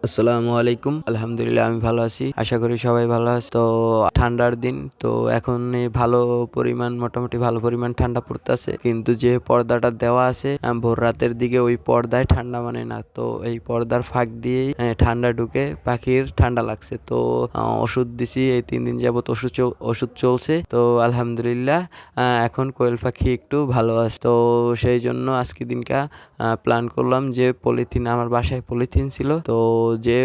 আসসালামু আলাইকুম। আলহামদুলিল্লাহ আমি ভালো আছি। আশা করি সবাই ভালো আছে। তো ঠান্ডার দিন তো এখন মোটামুটি ভালো পরিমাণ ঠান্ডা পড়তাছে। কিন্তু যে পর্দাটা দেওয়া আছে ভোর রাতের দিকে ওই পর্দায় ঠান্ডা মানে না। তো এই পর্দার ফাঁক দিয়েই ঠান্ডা ঢুকে পাখির ঠান্ডা লাগছে। তো ওষুধ দিছি এই ৩ দিন যাবত ওষুধ চলছে। তো আলহামদুলিল্লাহ এখন কোয়েল পাখি একটু ভালো আছে। তো সেই জন্য আজকে দিনকা প্ল্যান করলাম যে আমার বাসায় পলিথিন ছিল। তো যে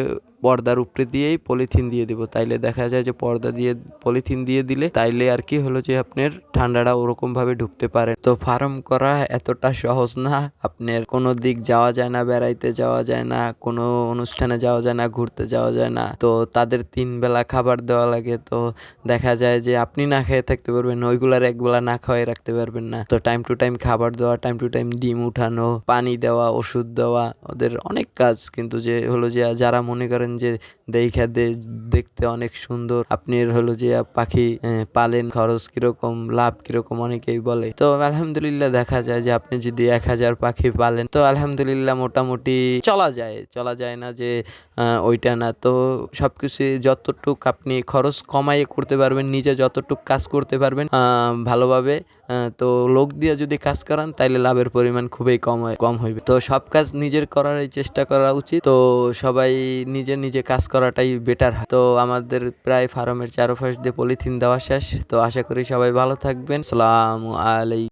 পর্দার উপরে দিয়েই পলিথিন দিয়ে দিব, তাইলে দেখা যায় যে পর্দা দিয়ে পলিথিন দিয়ে দিলে তাইলে আর কি হলো যে আপনার ঠান্ডাটা ওরকম ভাবে ঢুকতে পারে। তো ফার্ম করা এতটা সহজ না। আপনার কোনো দিক যাওয়া যায় না, বেড়াইতে যাওয়া যায় না, কোনো অনুষ্ঠানে যাওয়া যায় না, ঘুরতে যাওয়া যায় না। তো তাদের ৩ বেলা খাবার দেওয়া লাগে। তো দেখা যায় যে আপনি না খেয়ে থাকতে পারবেন, ওইগুলার একবেলা না খাওয়াই রাখতে পারবেন না। তো টাইম টু টাইম খাবার দেওয়া, টাইম টু টাইম ডিম উঠানো, পানি দেওয়া, ওষুধ দেওয়া, ওদের অনেক কাজ। কিন্তু যে হলো যে যারা মনে করেন যে দেখতে অনেক সুন্দর, আপনি হলো যে পাখি পালেন, খরচ কিরকম, লাভ কিরকম অনেকেই বলে। তো আলহামদুলিল্লাহ দেখা যায় যে আপনি যদি ১,০০০ পাখি পালেন তো আলহামদুলিল্লাহ মোটামুটি চলা যায় না যে ওইটা না। তো সবকিছু যতটুক আপনি খরচ কমাইয়ে করতে পারবেন, নিজে যতটুক কাজ করতে পারবেন ভালোভাবে, তো লোক দিয়ে যদি কাজ করান তাইলে লাভের পরিমাণ খুবই কম হইবে। তো সব কাজ নিজের করারই চেষ্টা করা উচিত। তো সবাই নিজে কাজ করাটাই বেটার হয়। তো আমাদের প্রায় ফার্মের চারপাশ দিয়ে পলিথিন দেওয়া শেষ। তো আশা করি সবাই ভালো থাকবেন। আসসালামু আলাইকুম।